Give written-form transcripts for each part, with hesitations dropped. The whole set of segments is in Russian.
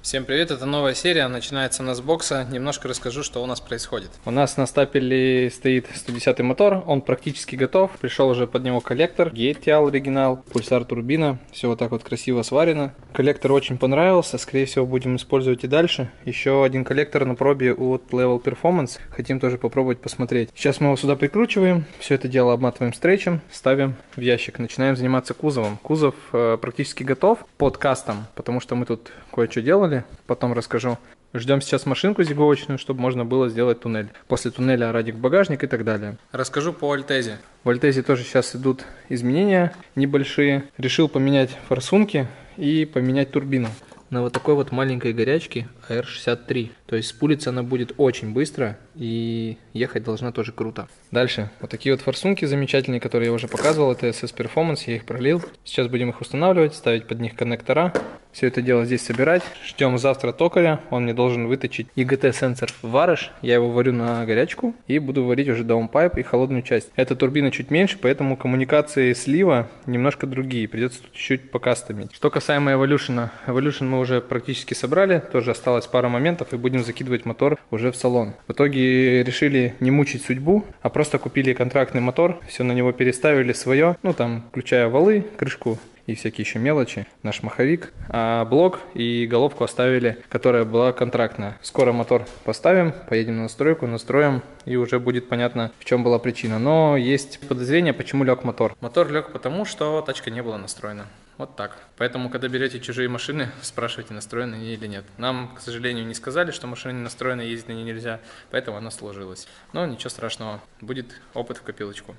Всем привет, это новая серия, начинается она с бокса. Немножко расскажу, что у нас происходит. У нас на стапеле стоит 110 мотор, он практически готов. Пришел уже под него коллектор, GTL оригинал, пульсар турбина. Все вот так вот красиво сварено. Коллектор очень понравился, скорее всего будем использовать и дальше. Еще один коллектор на пробе от Level Performance. Хотим тоже попробовать посмотреть. Сейчас мы его сюда прикручиваем, все это дело обматываем стрейчем, ставим в ящик. Начинаем заниматься кузовом. Кузов практически готов под кастом, потому что мы тут кое-что делали. Потом расскажу. Ждем сейчас машинку зиговочную, чтобы можно было сделать туннель. После туннеля радик в багажник и так далее. Расскажу по Альтезе. В Альтезе тоже сейчас идут изменения небольшие. Решил поменять форсунки и поменять турбину на вот такой вот маленькой горячке AR63. То есть спулиться она будет очень быстро и ехать должна тоже круто. Дальше. Вот такие вот форсунки замечательные, которые я уже показывал. Это SS Performance, я их пролил. Сейчас будем их устанавливать, ставить под них коннектора. Все это дело здесь собирать. Ждем завтра токаря. Он мне должен выточить EGT сенсор в варыш. Я его варю на горячку и буду варить уже даунпайп и холодную часть. Эта турбина чуть меньше, поэтому коммуникации слива немножко другие. Придется тут чуть покастомить. Что касаемо Evolution. Evolution мы уже практически собрали. Тоже осталось пара моментов и будем закидывать мотор уже в салон. В итоге решили не мучить судьбу, а просто купили контрактный мотор. Все на него переставили свое. Ну там, включая валы, крышку и всякие еще мелочи, наш маховик, а блок и головку оставили, которая была контрактная. Скоро мотор поставим, поедем на настройку, настроим, и уже будет понятно, в чем была причина. Но есть подозрение, почему лег мотор. Мотор лег потому, что тачка не была настроена. Вот так. Поэтому, когда берете чужие машины, спрашивайте, настроены они или нет. Нам, к сожалению, не сказали, что машина не настроена, ездить на ней нельзя, поэтому она сложилась. Но ничего страшного, будет опыт в копилочку.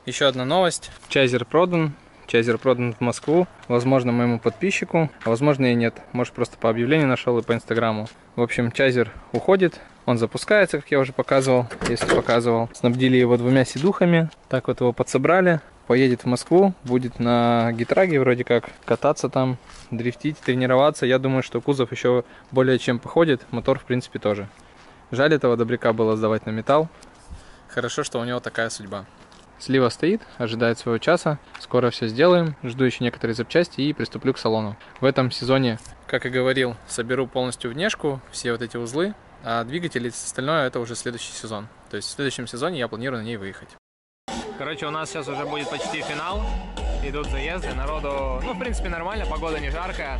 Еще одна новость. Чайзер продан. Чайзер продан в Москву, возможно, моему подписчику, а возможно и нет. Может, просто по объявлению нашел и по инстаграму. В общем, чайзер уходит, он запускается, как я уже показывал, если показывал. Снабдили его 2 сидухами, так вот его подсобрали. Поедет в Москву, будет на гитраге вроде как кататься там, дрифтить, тренироваться. Я думаю, что кузов еще более чем походит, мотор в принципе тоже. Жаль, этого добряка было сдавать на металл. Хорошо, что у него такая судьба. Слива стоит, ожидает своего часа. Скоро все сделаем. Жду еще некоторые запчасти и приступлю к салону. В этом сезоне, как и говорил, соберу полностью внешку, все вот эти узлы. А двигатели и остальное это уже следующий сезон. То есть в следующем сезоне я планирую на ней выехать. Короче, у нас сейчас уже будет почти финал. Идут заезды, народу, ну, в принципе, нормально, погода не жаркая.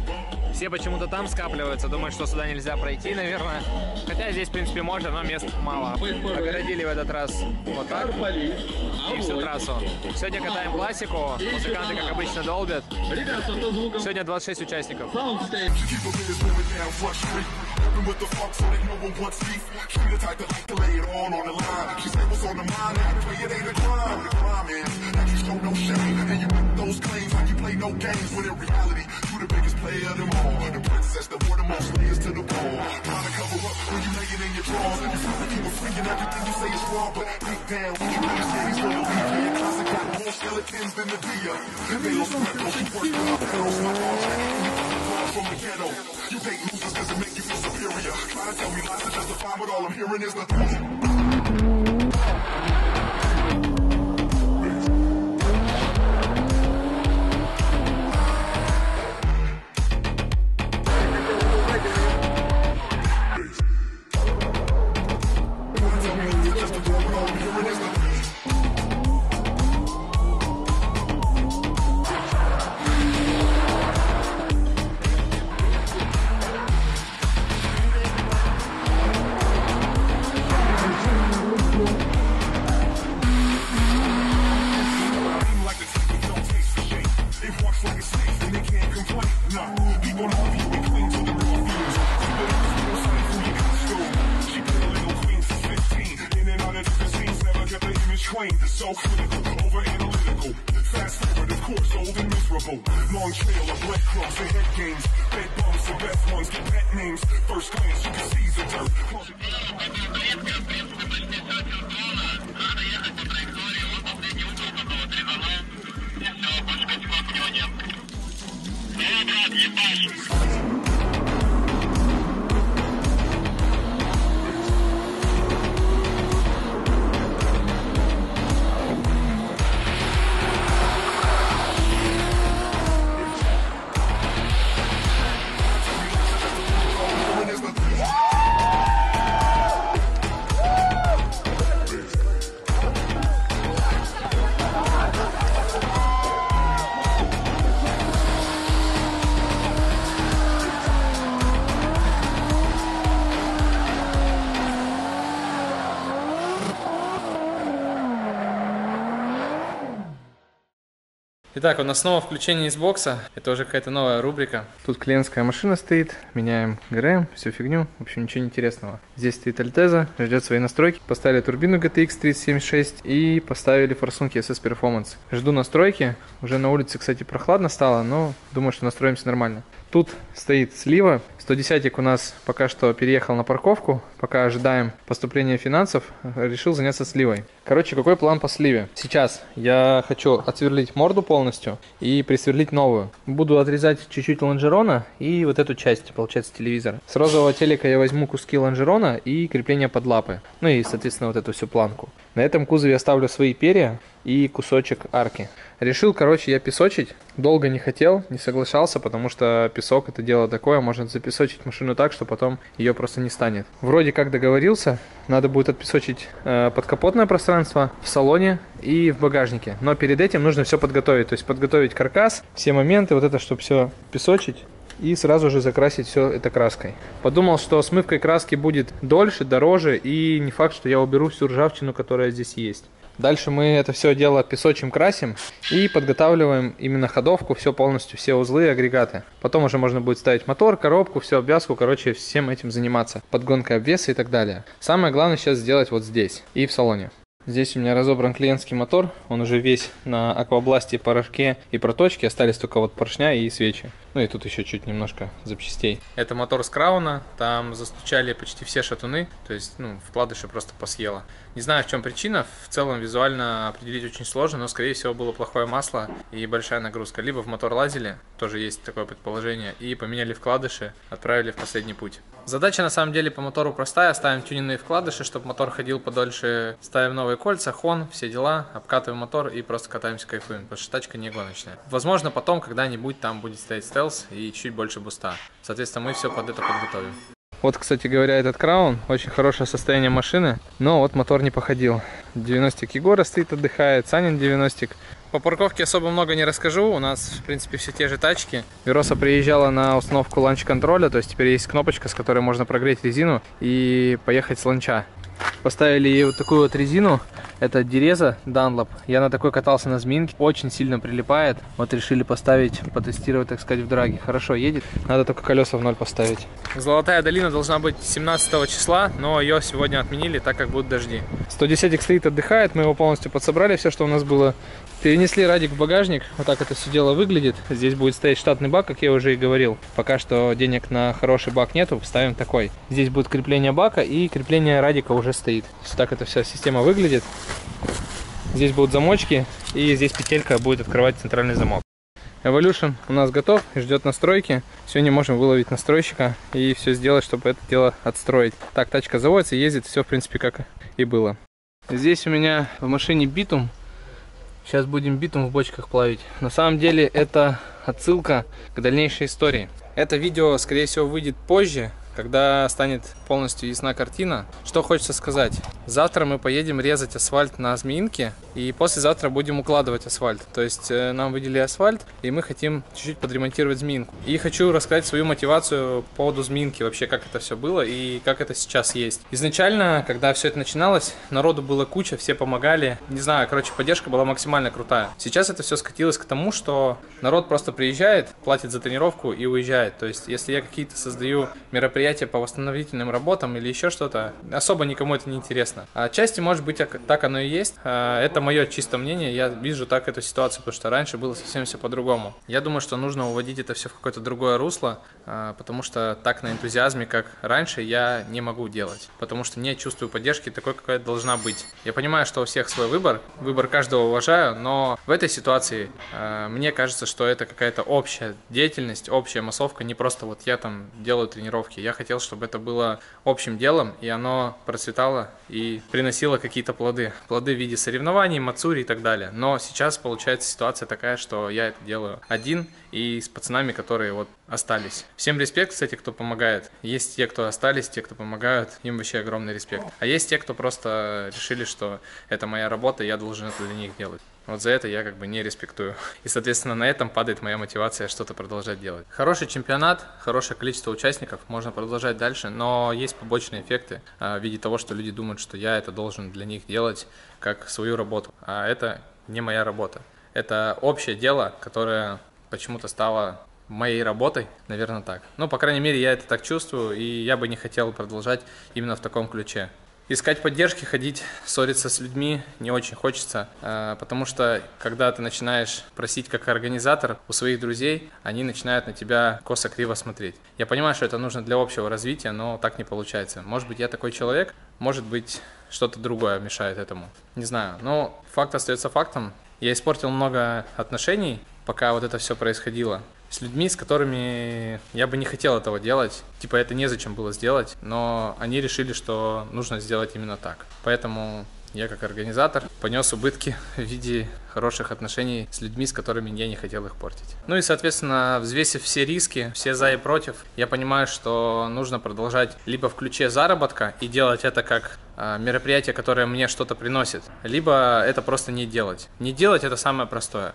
Все почему-то там скапливаются, думают, что сюда нельзя пройти, наверное. Хотя здесь, в принципе, можно, но мест мало. Огородили в этот раз вот так и всю трассу. Сегодня катаем классику, музыканты, как обычно, долбят. Сегодня 26 участников. Those claims like you play no games, when in reality you the biggest player of them all. The princess that wore the most layers to the ball. Trying to cover up when you lay it in your drawers. You feel like you were freaking everything you say is wrong, but deep down you really say he's gonna leave you. Your closet got more skeletons than the Dia. They don't sweat those you work for the girls, my all from the ghetto. You hate losers cause it make you feel superior. Try to tell me lies to justify, but all I'm hearing is the so critical, over analytical. Fast forward, of course, old and miserable. Long trail of breadcrumbs and head games. Bed bumps, the best ones get pet names. First glance, you can see the dirt. Итак, у нас снова включение из бокса. Это уже какая-то новая рубрика. Тут клиентская машина стоит. Меняем ГРМ, всю фигню. В общем, ничего интересного. Здесь стоит Альтеза, ждет свои настройки. Поставили турбину GTX 3076 и поставили форсунки SS Performance. Жду настройки. Уже на улице, кстати, прохладно стало, но думаю, что настроимся нормально. Тут стоит слива. 110 у нас пока что переехал на парковку. Пока ожидаем поступления финансов, решил заняться сливой. Короче, какой план по сливе? Сейчас я хочу отсверлить морду полностью и присверлить новую. Буду отрезать чуть-чуть лонжерона и вот эту часть, получается, телевизора. С розового телека я возьму куски лонжерона и крепление под лапы. Ну и, соответственно, вот эту всю планку. На этом кузове оставлю свои перья и кусочек арки. Решил, короче, я песочить. Долго не хотел, не соглашался, потому что песок это дело такое, можно запесочить машину так, что потом ее просто не станет. Вроде как договорился, надо будет отпесочить подкапотное пространство в салоне и в багажнике. Но перед этим нужно все подготовить, то есть подготовить каркас, все моменты, вот это, чтобы все песочить. И сразу же закрасить все это краской. Подумал, что смывкой краски будет дольше, дороже, и не факт, что я уберу всю ржавчину, которая здесь есть. Дальше мы это все дело песочим, красим и подготавливаем именно ходовку, все полностью, все узлы, агрегаты. Потом уже можно будет ставить мотор, коробку, всю обвязку, короче, всем этим заниматься. Подгонкой обвеса и так далее. Самое главное сейчас сделать вот здесь и в салоне. Здесь у меня разобран клиентский мотор, он уже весь на аквабласте, порошке и проточке, остались только вот поршня и свечи. Ну и тут еще чуть немножко запчастей. Это мотор с Крауна, там застучали почти все шатуны, то есть вкладыши просто посъело. Не знаю, в чем причина, в целом визуально определить очень сложно, но скорее всего было плохое масло и большая нагрузка. Либо в мотор лазили, тоже есть такое предположение, и поменяли вкладыши, отправили в последний путь. Задача на самом деле по мотору простая, ставим тюнинные вкладыши, чтобы мотор ходил подольше, ставим новые кольца, хон, все дела, обкатываем мотор и просто катаемся, кайфуем, потому что тачка не гоночная. Возможно, потом когда-нибудь там будет стоять стелс и чуть больше буста. Соответственно, мы все под это подготовим. Вот, кстати говоря, этот Краун, очень хорошее состояние машины, но вот мотор не походил. 90-ик Егора стоит, отдыхает, Санин 90-ик. По парковке особо много не расскажу, у нас, в принципе, все те же тачки. Вероса приезжала на установку ланч-контроля, то есть теперь есть кнопочка, с которой можно прогреть резину и поехать с ланча. Поставили ей вот такую вот резину, это Дереза Dunlop. Я на такой катался на Зминке, очень сильно прилипает. Вот решили поставить, потестировать, так сказать, в драге. Хорошо едет, надо только колеса в ноль поставить. Золотая долина должна быть 17 числа, но ее сегодня отменили, так как будут дожди. 110 стоит, отдыхает, мы его полностью подсобрали, все, что у нас было. Перенесли радик в багажник, вот так это все дело выглядит. Здесь будет стоять штатный бак, как я уже и говорил. Пока что денег на хороший бак нету, ставим такой. Здесь будет крепление бака и крепление радика уже стоит. Так эта вся система выглядит. Здесь будут замочки и здесь петелька будет открывать центральный замок. Evolution у нас готов и ждет настройки. Сегодня можем выловить настройщика и все сделать, чтобы это дело отстроить. Так, тачка заводится, ездит, все в принципе как и было. Здесь у меня в машине битум. Сейчас будем битум в бочках плавить. На самом деле это отсылка к дальнейшей истории. Это видео, скорее всего, выйдет позже, когда станет полностью ясна картина. Что хочется сказать. Завтра мы поедем резать асфальт на Змеинке, и послезавтра будем укладывать асфальт. То есть нам выделили асфальт, и мы хотим чуть-чуть подремонтировать Змеинку. И хочу рассказать свою мотивацию по поводу Змеинки, вообще как это все было и как это сейчас есть. Изначально, когда все это начиналось, народу было куча, все помогали. Не знаю, короче, поддержка была максимально крутая. Сейчас это все скатилось к тому, что народ просто приезжает, платит за тренировку и уезжает. То есть если я какие-то создаю мероприятия по восстановительным работам или еще что-то, особо никому это не интересно. А отчасти, может быть, так оно и есть. Это мое чисто мнение, я вижу так эту ситуацию, потому что раньше было совсем все по-другому. Я думаю, что нужно уводить это все в какое-то другое русло, потому что так на энтузиазме, как раньше, я не могу делать, потому что не чувствую поддержки такой, какая должна быть. Я понимаю, что у всех свой выбор каждого уважаю, но в этой ситуации мне кажется, что это какая-то общая деятельность, общая массовка, не просто вот я там делаю тренировки. Я хотел, чтобы это было общим делом, и оно процветало и приносило какие-то плоды. Плоды в виде соревнований, мацури и так далее. Но сейчас получается ситуация такая, что я это делаю один и с пацанами, которые вот остались. Всем респект, кстати, кто помогает. Есть те, кто остались, те, кто помогают. Им вообще огромный респект. А есть те, кто просто решили, что это моя работа, и я должен это для них делать. Вот за это я как бы не респектую. И, соответственно, на этом падает моя мотивация что-то продолжать делать. Хороший чемпионат, хорошее количество участников, можно продолжать дальше, но есть побочные эффекты в виде того, что люди думают, что я это должен для них делать как свою работу. А это не моя работа. это общее дело, которое почему-то стало моей работой, наверное, так. Ну, по крайней мере, я это так чувствую, и я бы не хотел продолжать именно в таком ключе. Искать поддержки, ходить, ссориться с людьми не очень хочется, потому что, когда ты начинаешь просить как организатор у своих друзей, они начинают на тебя косо-криво смотреть. Я понимаю, что это нужно для общего развития, но так не получается. Может быть, я такой человек, может быть, что-то другое мешает этому. Не знаю, но факт остается фактом. Я испортил много отношений, пока вот это все происходило. С людьми, с которыми я бы не хотел этого делать. Типа это незачем было сделать, но они решили, что нужно сделать именно так. Поэтому я как организатор понес убытки в виде хороших отношений с людьми, с которыми я не хотел их портить. Ну и, соответственно, взвесив все риски, все за и против, я понимаю, что нужно продолжать либо в ключе заработка и делать это как мероприятие, которое мне что-то приносит, либо это просто не делать. Не делать – это самое простое.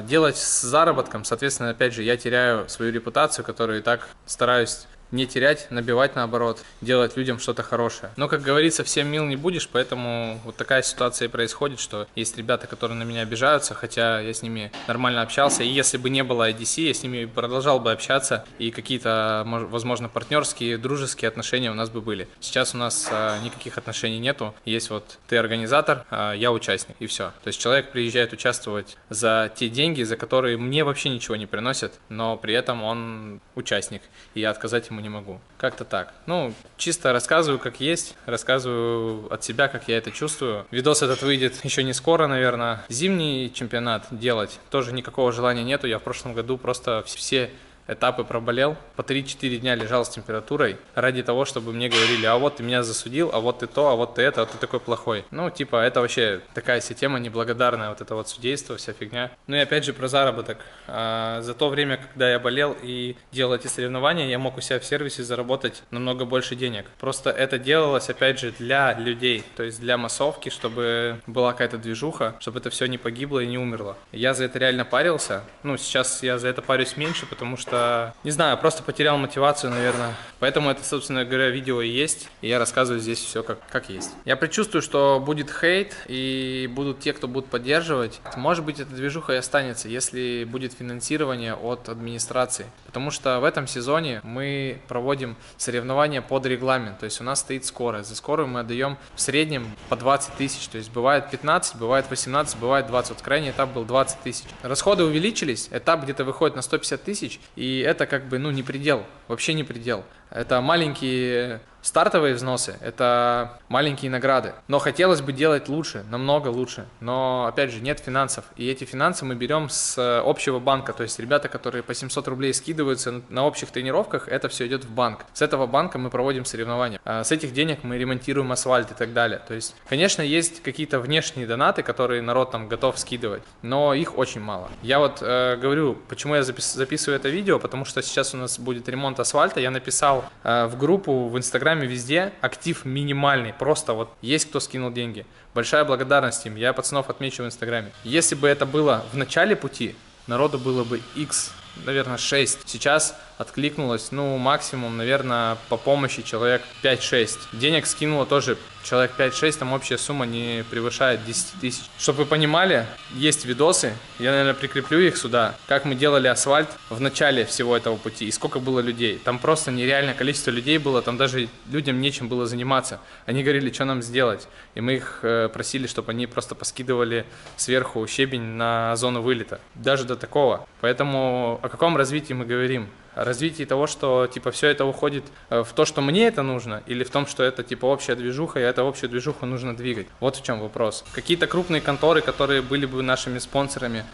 Делать с заработком, соответственно, опять же, я теряю свою репутацию, которую и так стараюсь не терять, набивать наоборот, делать людям что-то хорошее. Но, как говорится, всем мил не будешь, поэтому вот такая ситуация и происходит, что есть ребята, которые на меня обижаются, хотя я с ними нормально общался, и если бы не было IDC, я с ними продолжал бы общаться, и какие-то, возможно, партнерские, дружеские отношения у нас бы были. Сейчас у нас никаких отношений нету, есть вот ты организатор, я участник, и все. То есть человек приезжает участвовать за те деньги, за которые мне вообще ничего не приносят, но при этом он участник, и я отказать ему не могу. Как-то так. Ну, чисто рассказываю, как есть, рассказываю от себя, как я это чувствую. Видос этот выйдет еще не скоро, наверное. Зимний чемпионат делать тоже никакого желания нету. Я в прошлом году просто все этапы проболел, по 3-4 дня лежал с температурой ради того, чтобы мне говорили: а вот ты меня засудил, а вот ты то, а вот ты это, а ты такой плохой. Ну, типа, это вообще такая система неблагодарная, вот это вот судейство, вся фигня. Ну и опять же про заработок. За то время, когда я болел и делал эти соревнования, я мог у себя в сервисе заработать намного больше денег. Просто это делалось, опять же, для людей, то есть для массовки, чтобы была какая-то движуха, чтобы это все не погибло и не умерло. Я за это реально парился. Ну, сейчас я за это парюсь меньше, потому что не знаю, просто потерял мотивацию, наверное. Поэтому это, собственно говоря, видео и есть. И я рассказываю здесь все как есть. Я предчувствую, что будет хейт и будут те, кто будут поддерживать. Может быть, эта движуха и останется, если будет финансирование от администрации. Потому что в этом сезоне мы проводим соревнования под регламент. То есть у нас стоит скорость. За скорую мы отдаем в среднем по 20 тысяч. То есть бывает 15, бывает 18, бывает 20. Вот крайний этап был 20 тысяч. Расходы увеличились. Этап где-то выходит на 150 тысяч. И это как бы, ну, не предел, вообще не предел. Это маленькие стартовые взносы, это маленькие награды. Но хотелось бы делать лучше, намного лучше. Но, опять же, нет финансов. И эти финансы мы берем с общего банка. То есть ребята, которые по 700 рублей скидываются на общих тренировках, это все идет в банк. С этого банка мы проводим соревнования. С этих денег мы ремонтируем асфальт и так далее. То есть, конечно, есть какие-то внешние донаты, которые народ там готов скидывать, но их очень мало. Я вот говорю, почему я записываю это видео, потому что сейчас у нас будет ремонт асфальта. Я написал в группу в Инстаграме, везде актив минимальный, просто вот есть кто скинул деньги. Большая благодарность им, я пацанов отмечу в Инстаграме. Если бы это было в начале пути, народу было бы X, наверное, 6. Сейчас откликнулось, ну, максимум, наверное, по помощи человек 5-6. Денег скинуло тоже человек 5-6, там общая сумма не превышает 10 тысяч. Чтобы вы понимали, есть видосы, я, наверное, прикреплю их сюда, как мы делали асфальт в начале всего этого пути и сколько было людей. Там просто нереальное количество людей было, там даже людям нечем было заниматься. Они говорили, что нам сделать. И мы их просили, чтобы они просто поскидывали сверху щебень на зону вылета. Даже до такого. Поэтому о каком развитии мы говорим? Развитии того, что типа все это уходит в то, что мне это нужно, или в том, что это типа общая движуха, и эту общую движуху нужно двигать. Вот в чем вопрос. Какие-то крупные конторы, которые были бы нашими спонсорами,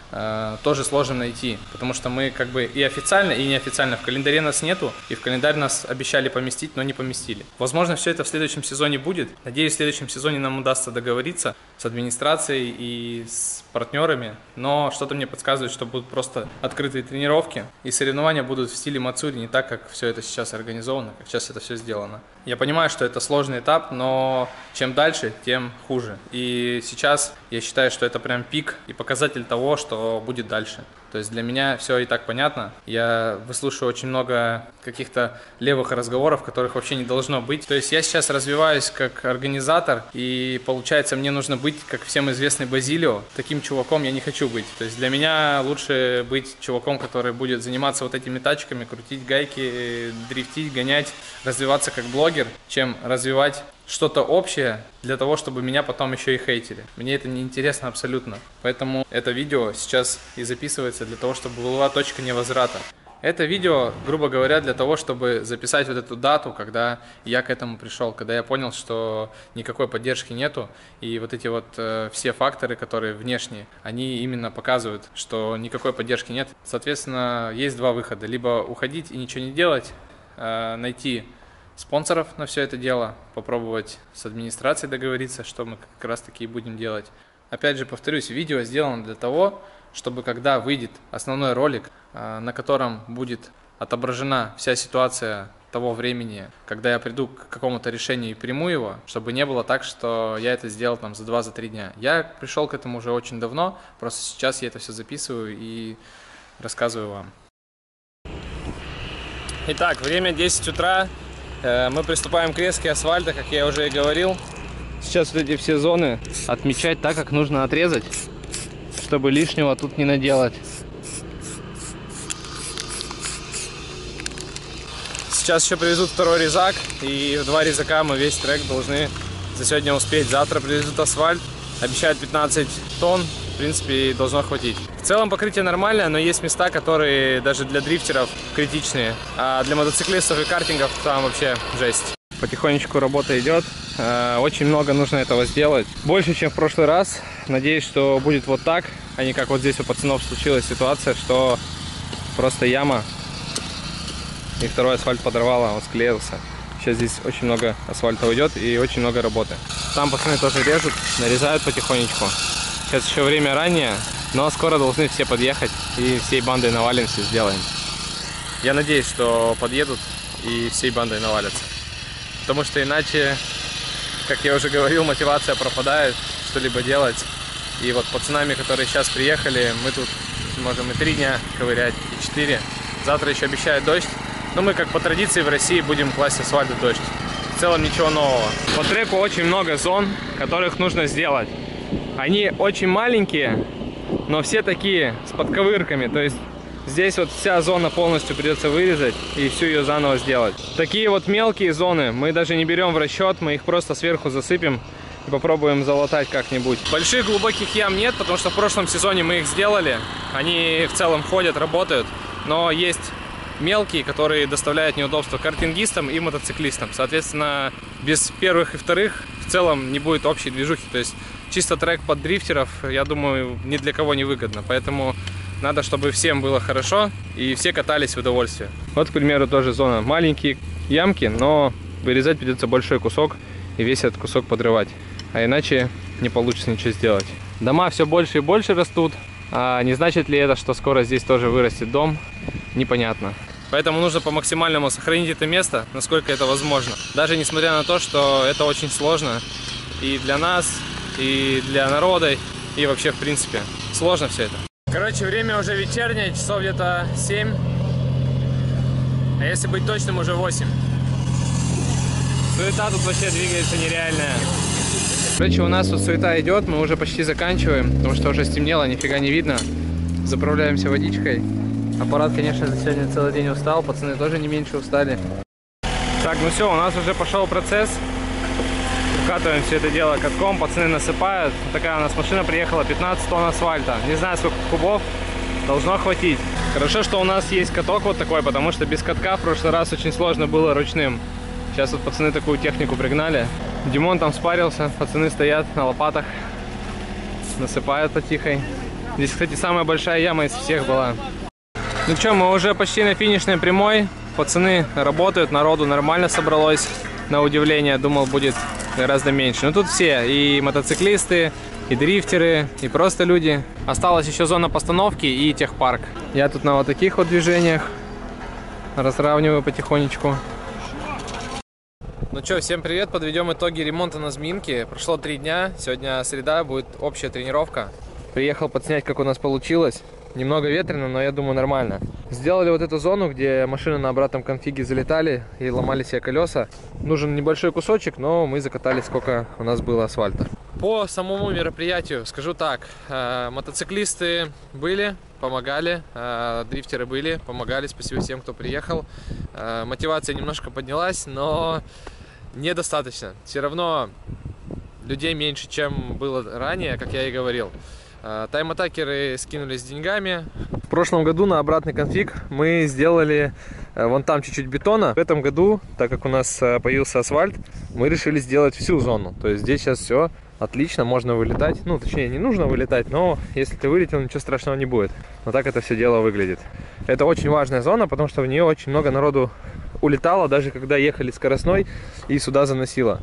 тоже сложно найти, потому что мы как бы и официально, и неофициально в календаре нас нету, и в календарь нас обещали поместить, но не поместили. Возможно, все это в следующем сезоне будет. Надеюсь, в следующем сезоне нам удастся договориться с администрацией и с партнерами, но что-то мне подсказывает, что будут просто открытые тренировки, и соревнования будут в стиле Мацури, не так, как все это сейчас организовано, как сейчас это все сделано. Я понимаю, что это сложный этап, но чем дальше, тем хуже. И сейчас я считаю, что это прям пик и показатель того, что будет дальше. То есть для меня все и так понятно. Я выслушиваю очень много каких-то левых разговоров, которых вообще не должно быть. То есть я сейчас развиваюсь как организатор, и получается, мне нужно быть, как всем известный Базилио. Таким чуваком я не хочу быть. То есть для меня лучше быть чуваком, который будет заниматься вот этими тачками, крутить гайки, дрифтить, гонять, развиваться как блогер, чем развивать что-то общее для того, чтобы меня потом еще и хейтили. Мне это не интересно абсолютно. Поэтому это видео сейчас и записывается для того, чтобы была точка невозврата. Это видео, грубо говоря, для того, чтобы записать вот эту дату, когда я к этому пришел, когда я понял, что никакой поддержки нету, и вот эти вот все факторы, которые внешние, они именно показывают, что никакой поддержки нет. Соответственно, есть два выхода: либо уходить и ничего не делать, найти спонсоров на все это дело, попробовать с администрацией договориться, что мы как раз таки и будем делать. Опять же, повторюсь, видео сделано для того, чтобы когда выйдет основной ролик, на котором будет отображена вся ситуация того времени, когда я приду к какому-то решению и приму его, чтобы не было так, что я это сделал там за 2-3 дня. Я пришел к этому уже очень давно, просто сейчас я это все записываю и рассказываю вам. Итак, время 10 утра. Мы приступаем к резке асфальта, как я уже и говорил. Сейчас вот эти все зоны отмечать так, как нужно отрезать, чтобы лишнего тут не наделать. Сейчас еще привезут второй резак, и в 2 резака мы весь трек должны за сегодня успеть. Завтра привезут асфальт, обещают 15 тонн, в принципе, должно хватить. В целом покрытие нормальное, но есть места, которые даже для дрифтеров критичные, а для мотоциклистов и картингов там вообще жесть. Потихонечку работа идет, очень много нужно этого сделать, больше, чем в прошлый раз. Надеюсь, что будет вот так, а не как вот здесь у пацанов случилась ситуация, что просто яма и второй асфальт подорвало, он склеился. Сейчас здесь очень много асфальта уйдет и очень много работы. Там пацаны тоже режут, нарезают потихонечку. Сейчас еще время раннее, но скоро должны все подъехать и всей бандой навалимся, сделаем. Я надеюсь, что подъедут и всей бандой навалятся. Потому что иначе, как я уже говорил, мотивация пропадает что-либо делать. И вот пацанами, которые сейчас приехали, мы тут можем и 3 дня ковырять, и 4. Завтра еще обещают дождь. Но мы, как по традиции в России, будем класть асфальт в дождь. В целом ничего нового. По треку очень много зон, которых нужно сделать. Они очень маленькие, но все такие с подковырками. То есть здесь вот вся зона полностью придется вырезать и всю ее заново сделать. Такие вот мелкие зоны мы даже не берем в расчет, мы их просто сверху засыпем и попробуем залатать как-нибудь. Больших глубоких ям нет, потому что в прошлом сезоне мы их сделали. Они в целом ходят, работают, но есть мелкие, которые доставляют неудобства картингистам и мотоциклистам. Соответственно, без первых и вторых в целом не будет общей движухи. То есть чисто трек под дрифтеров, я думаю, ни для кого не выгодно. Поэтому надо, чтобы всем было хорошо и все катались в удовольствие. Вот, к примеру, тоже зона. Маленькие ямки, но вырезать придется большой кусок и весь этот кусок подрывать. А иначе не получится ничего сделать. Дома все больше и больше растут. А не значит ли это, что скоро здесь тоже вырастет дом? Непонятно. Поэтому нужно по максимальному сохранить это место, насколько это возможно. Даже несмотря на то, что это очень сложно и для нас, и для народа, и вообще в принципе. Сложно все это. Короче, время уже вечернее, часов где-то 7. А если быть точным, уже 8. Суета тут вообще двигается нереальная. Короче, у нас тут суета идет, мы уже почти заканчиваем, потому что уже стемнело, нифига не видно. Заправляемся водичкой. Аппарат, конечно, за сегодня целый день устал, пацаны тоже не меньше устали. Так, ну все, у нас уже пошел процесс. Укатываем все это дело катком, пацаны насыпают. Такая у нас машина приехала, 15 тонн асфальта. Не знаю, сколько кубов, должно хватить. Хорошо, что у нас есть каток вот такой, потому что без катка в прошлый раз очень сложно было ручным. Сейчас вот пацаны такую технику пригнали. Димон там спарился, пацаны стоят на лопатах, насыпают потихой. Здесь, кстати, самая большая яма из всех была. Ну что, мы уже почти на финишной прямой. Пацаны работают, народу нормально собралось. На удивление, думал, будет гораздо меньше. Но тут все, и мотоциклисты, и дрифтеры, и просто люди. Осталась еще зона постановки и техпарк. Я тут на вот таких вот движениях разравниваю потихонечку. Ну что, всем привет, подведем итоги ремонта на Зминке. Прошло 3 дня, сегодня среда, будет общая тренировка. Приехал подснять, как у нас получилось. Немного ветрено, но я думаю нормально. Сделали вот эту зону, где машины на обратном конфиге залетали и ломали себе колеса. Нужен небольшой кусочек, но мы закатали сколько у нас было асфальта. По самому мероприятию скажу так. Мотоциклисты были, помогали, дрифтеры были, помогали. Спасибо всем, кто приехал. Мотивация немножко поднялась, но недостаточно. Все равно людей меньше, чем было ранее, как я и говорил. Тайм-атакеры скинулись деньгами. В прошлом году на обратный конфиг мы сделали вон там чуть-чуть бетона. В этом году, так как у нас появился асфальт, мы решили сделать всю зону. То есть здесь сейчас все отлично, можно вылетать. Ну, точнее, не нужно вылетать, но если ты вылетел, ничего страшного не будет. Но так это все дело выглядит. Это очень важная зона, потому что в нее очень много народу улетало, даже когда ехали скоростной и сюда заносило.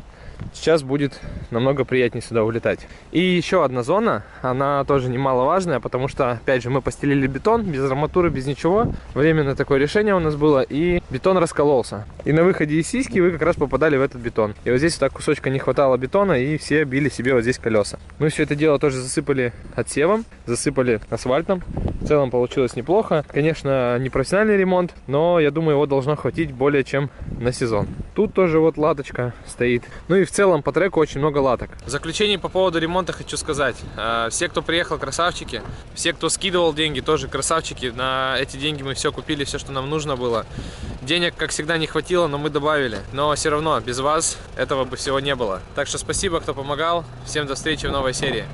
Сейчас будет намного приятнее сюда улетать. И еще одна зона, она тоже немаловажная, потому что, опять же, мы постелили бетон, без арматуры, без ничего. Временное такое решение у нас было, и бетон раскололся. И на выходе из сиськи вы как раз попадали в этот бетон. И вот здесь вот так кусочка не хватало бетона, и все били себе вот здесь колеса. Мы все это дело тоже засыпали отсевом, засыпали асфальтом. В целом получилось неплохо. Конечно, не профессиональный ремонт, но я думаю, его должно хватить более чем на сезон. Тут тоже вот латочка стоит. Ну и в целом по треку очень много латок. В заключение по поводу ремонта хочу сказать. Все, кто приехал, красавчики. Все, кто скидывал деньги, тоже красавчики. На эти деньги мы все купили, все, что нам нужно было. Денег, как всегда, не хватило, но мы добавили. Но все равно, без вас этого бы всего не было. Так что спасибо, кто помогал. Всем до встречи в новой серии.